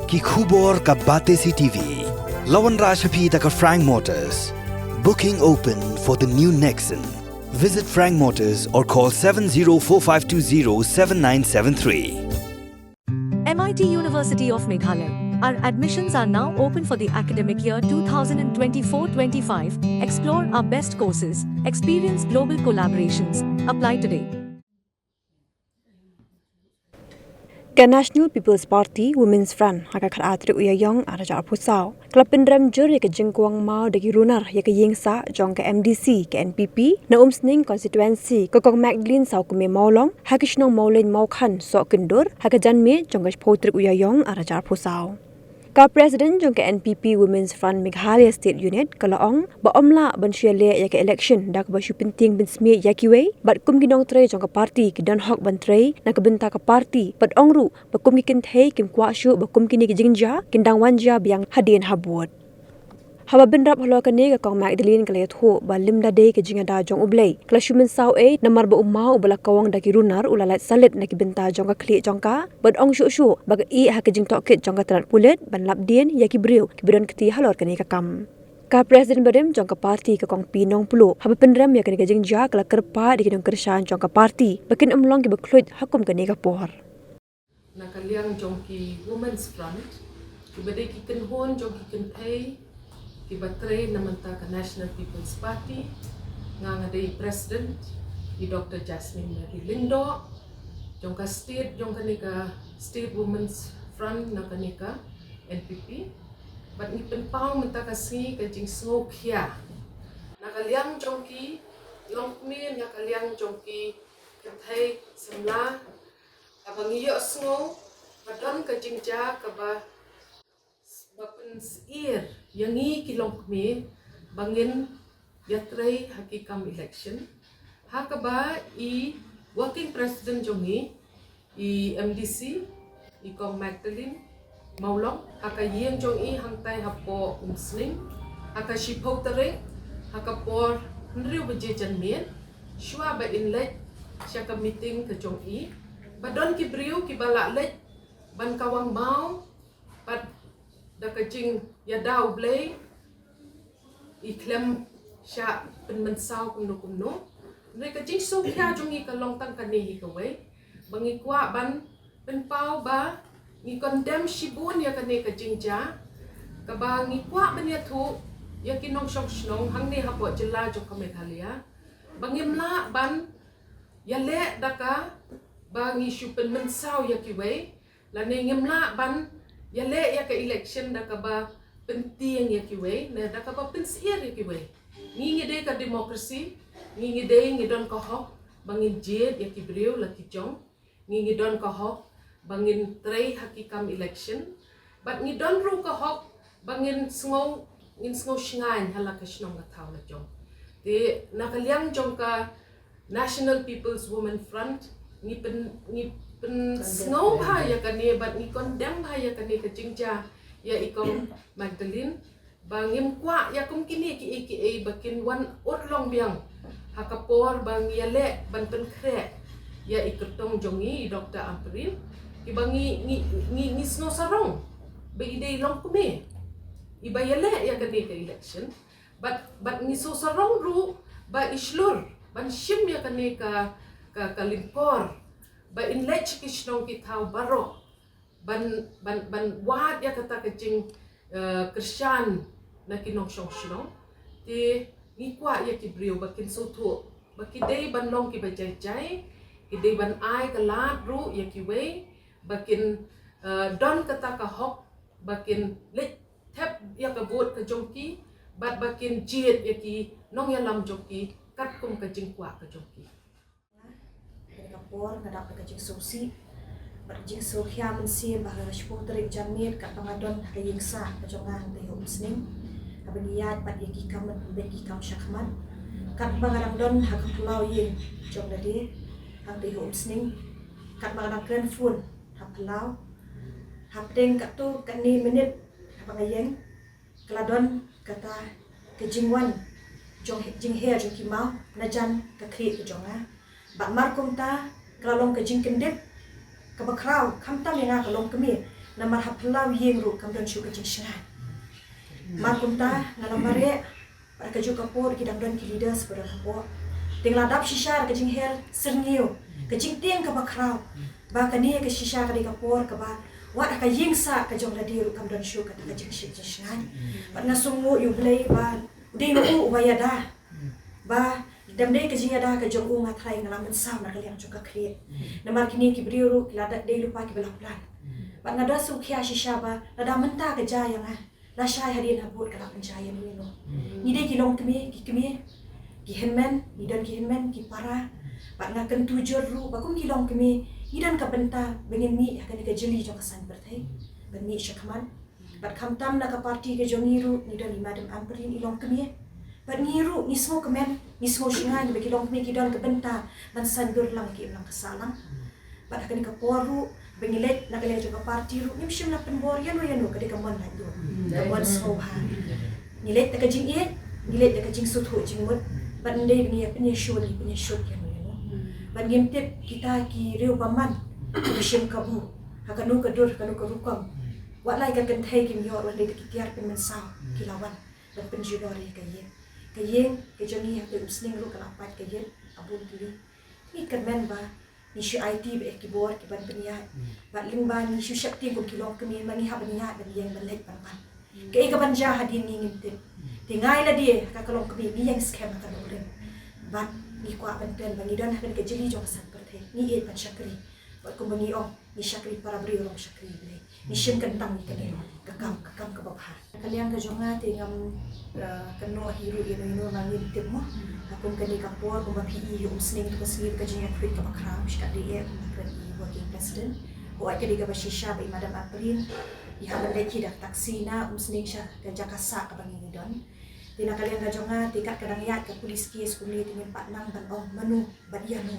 Ki khubor ka bate CTV. Lawan Rajaphi taka Frank Motors. Booking open for the new Nexon. Visit Frank Motors or call 7045207973. MIT University of Meghalaya. Our admissions are now open for the academic year 2024-25. Explore our best courses, experience global collaborations. Apply today. National People's Party Women's Front haka atri uyayong araja pusau. Klapendram jur ya ke jengkuang mau dagi runar ya ke yingsa jong ke MDC ke NPP na umsning konstituensi ke kong Magdalene sau ke maulong haka shnong maulin maukhan sok kendur haka janme jong ke potri uyayong araja pusau. Ka President jong ke NPP Women's Front Meghalaya State Unit kalaong ba omla ban syale ya ke election dak ba penting bin sme ya kiwe bat kum ginong tre jong ke parti ke dan hok ban tre na ke benta ke parti bat ongru ba kum gikin thei kim kwa shu ba kum kini ke jingja kindang wanja biang hadien habut Haba benrap halo kene ke kong Magdalene kala yatho ba limda day ke jinga da jong ublay kala shumen saw e namar ba umma ubala kawang da ki runar ulalat salit na ki benta jong ka kli jong ka bad ong shu ba i ha ke jing tokit jong ka trat pulet ban lap dien ya ki briu ki bidon kti halor kene ka kam ka President badem jong ka parti ke kong pinong pulo haba penram ya kene ke jingja kala kerpa di kidong kersan jong ka parti bakin umlong ki baklut hakum kene ka por nakaliang jong ki Women's Front ki badai ki kenhon jong ki kenthai ki batre namanta ka National People's Party ngadai President di Dr. Jasmine Mary Lindo jong ka state jong ka State Women's Front nakanika NPP bat ni penpau menta ka si ka jing sngok khia nakaliang jong ki longmi nakaliang jong ki kenthai semla abangiyo sngo badon ka jingja ka ba bapen seir yangi kilong kami bangin yatrai hakikam election hakaba i working president jongi i MDC i kong Magdalene maulong haka yeng jong i hangtai hapo umsling haka shipau tere haka por nriu beje janmien shua ba inlet syaka meeting ke jong i badon ki briu ki balak let ban kawang mau pat da kajing ya dau blay iklem sha penmensau kumno ne kajing so kya jongi ka long tang kani hi ka wei bangi kwa ban penpau ba ni condemn shibun ya kani kajing ja ka ba ngi kwa ban ya thu ya kinong shong shnong hang ne hapo jela jong ka Meghalaya bangi mla ban ya le daka bangi shu penmensau ya ki wei la ne ngimla ban yale ya ke election da ka ba penting ya kiwe na da ka ba pensier ya kiwe ngi de ka demokrasi ngi de ngi don ka ho bangin jed ya ki breu la ki jong ngi don ka ho bangin trei hakikam election but ngi don ru ka ho bangin sngo shngain hala ka shnong ka thaw la jong de nakaliang jong ka National People's Women Front ngi snow bahaya kani bat ni condemn bahaya kani ke jingja ya ikong Magdalene bangim kwa ya kum kini ki bakin wan otlong biang hakapor bang ya le ban pen kre ya ikotong jongi Dr. April ki bangi ni snow sarong be ide long kume iba ya le ya kani ke election but ni so sarong ru ba islur ban shim ya kani ka limpor ba in lech kishnong kitau baro ban wad ya kata kajing Krisyan na kinong shnong ti ngikwa ya kibriu bakin sutu bakidei ban long ki bajay kidei ban ai kalat ru ya kiwe bakin don kata ka hok bakin lech tep ya kabut ka jongki bat bakin jit ya ki nong ya lam jongki kat kum kajing kwa ka jongki kapor ngadak kajing sosi berjing sokhia mensi bahwa sepuh terik jamir kat pangadon kaying sa kajongan teh umsning abeniat pat yaki kamet beki kam syakman kat pangadon don hak pulau yin jong dadi hang teh umsning kat pangadon kren fun hak pulau hak deng kat tu kat ni menit pangayeng keladon kata kejingwan jong jing her jong kimau najan kakri kejonga bak markum ta kelalong kejing kendip kebakrau kamtam yang kalong kemi Nama haplau yeng ru kam don shu ka jing shan. Ma kumta ngalam mare ka ju kapor ki dang don ki leaders pada kapor. Ting ladap shisha ka jing her serniu ka jing tiang ka bakrau. Ba ka ni ka shisha ka di kapor ka ba wat ka yeng sa ka jong radio kam don shu ka ta ka jing shi shan. Ba na sungu yu play ba ding u wa ya da. Ba dam dei ka jing ada ka jong u ngathai ngalam sa na ka liang chu ka create. Namar kini ki brio ki ladat dei lupa ki belaplan. Ba nada su khia shisha ba nada menta ka ja yang la shai hadin habut ka penjaya ni no. Ni dei ki long kemi ki henmen ni dan ki henmen ki para. Ba na kan tujur ru ba kum ki long kemi ni dan ka benta bengin ni ka ni ka jeli jong kasan berthai. Ba ni syakman. Ba kam tam na ka parti ka jong ni ru ni dan ni madam amperin ni long kemi. Ba ni ru ni semua kemen ni semua shingan ba ki long kemi ki dan ka benta ban san dur lang ki lang kasalang. Ba ka ni ka poru bengilet nak kalian juga parti ru ni mesti nak penborian ru yanu kadai kaman nak tu kaman soha nilet tak jing iet nilet tak jing suthu jing mut bandai ni punya show kan yanu ban gimtip kita ki riu paman mesti kabu hakanu kadur hakanu karukam walai ka kan thai kim yor wan dei ki tiar pen mensau kilawan dan penjudori kayeng ke joni ha pe usning ru kana pat kayeng abun tili ni kermen ba ni shu IT be keyboard ki ban peniat bat ling ban ni shu shakti ko kilong kemi mani ha peniat ban yang ban lek ban ke ka ban ja hadin ni ngim tingai la dia ka kalong kemi ni yang scam ka dore bat ni kwa ban pen ban ni dan ha ke jeli jo san perthe ni e ban shakri bat ko bangi om ni shakri para bri rom shakri be ni shim kentang ni kene kakam ka babha kalian ka jonga tingam keno hiru ino mangin temo akun kani kapor ko PE umsning to kasir ka jinya tweet ka bakram shika de working president o ay kadi ka bashisha ba madam April ihaban leki dak taksina umsning sha ka jakasa ka bangin don tinakalian ka jonga tikat kadang yat ka police case kumni tingin patnang ban ong manu badiano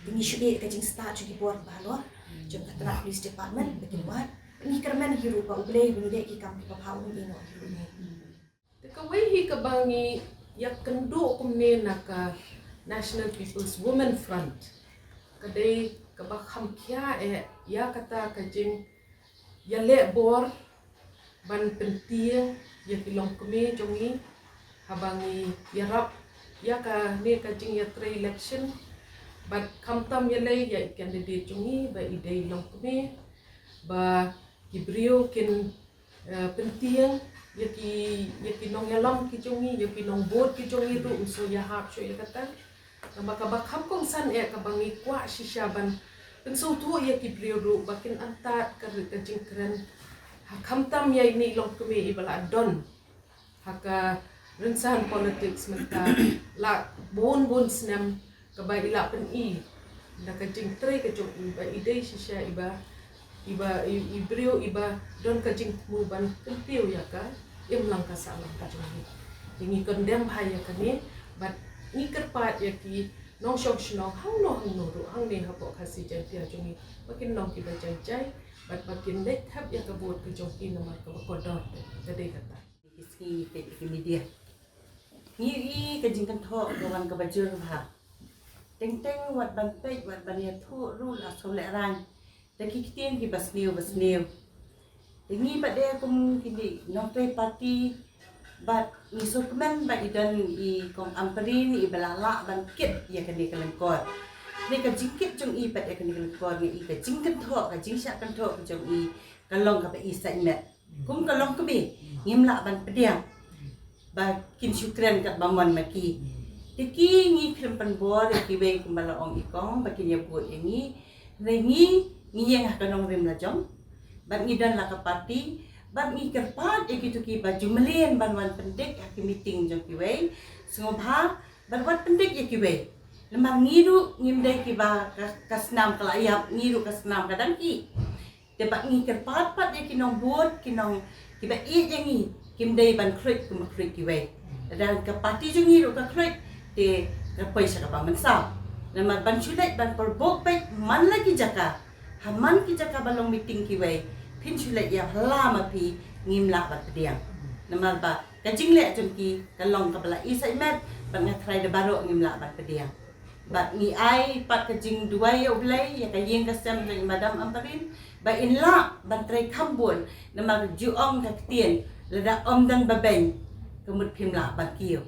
tingi shudi ka jing sta chu gibor balor jong ka tana police department bikin wat ni kermen hiru pa uble ni de ki kam pa phaun ino hiru ni Kawai hi kabangi ya kendo kumne naka National People's Women Front. Kadai kabakam kia ya kata kajing ya le bor ban pentia ya kilong kume jongi habangi ya rap ya ka ne kajing ya tre election but kamtam ya le ya candidate jongi ba idei long kume ba kibrio kin pentia yaki nong yalam ki jongi yaki nong board ki jongi ru so ya hak sho ya kata nama ka bakham kong san ka bangi kwa shisha ban penso tu yaki brio ru bakin antat ka jing kren hakam tam ya ini long keme ibala don haka rensan politics menta la bon snam ka ba ila pen I na ka jing tre ka jong ba ide shisha ibrio iba don ka jing mu ban kempio ya ka lang ka salah ka jong ni condemn bahaya ka ni but ni kerpat ya ki nong shok shnong hang no ru hang ne hapo khasi jan tia jong ni bakin nong ki ba jai jai but bakin let hab ya ka bot ka jong ki namar ka ko dot ka de kata kiski te ki media ni ka jing kan tho dolan ka bajur ha teng wat ban pe wat ban ya thu ru la so le ran te ki tien ki basniu ini pada kum kini nonton parti bat ni sukmen ba idan I kong amperin I belala ban kit ya kani kalengkor ni ka jingkit jong I pat ya kani kalengkor ni I ka jingkan tho ka jingsyak kan tho jong I kalong ka ba I segment kum kalong ka be ngimla ban pediang ba kin syukran kat bamon maki tiki ngi krempan bor ki be kumbala ong ikong ba kin ya buat ini rengi ngi yang kanong rim la jong ban ngidan la ka parti ban ngi kerpat e gitu ki baju melien ban wan pendek ki meeting jong ki we sngobha ban wan pendek ye ki we lemar ngiru ngimdai ki ba kasnam kelayap ngiru kasnam kadang ki te ba ngi kerpat pat ye ki nong buat ki nong ki ba I yengi kimdai ban krik ku makrik ki we dan ka parti jong ngiru ka krik te ka paisa ka ba mensa lemar ban chulet ban perbok pe man lagi jaka haman ki jaka balong meeting ki we pin chulet ya lama pi ngimla bat pediang namal ba kajing le jom ki kalong ka bala I sai met ban ngatrai de baro ngimla bat pediang Bat ni ai pat ka jing duai oblai ya ka yeng ka sem dengan madam amparin ba in la ban trai khambun nama juong ka tien lada om dan babeng kemut phim la ba kieu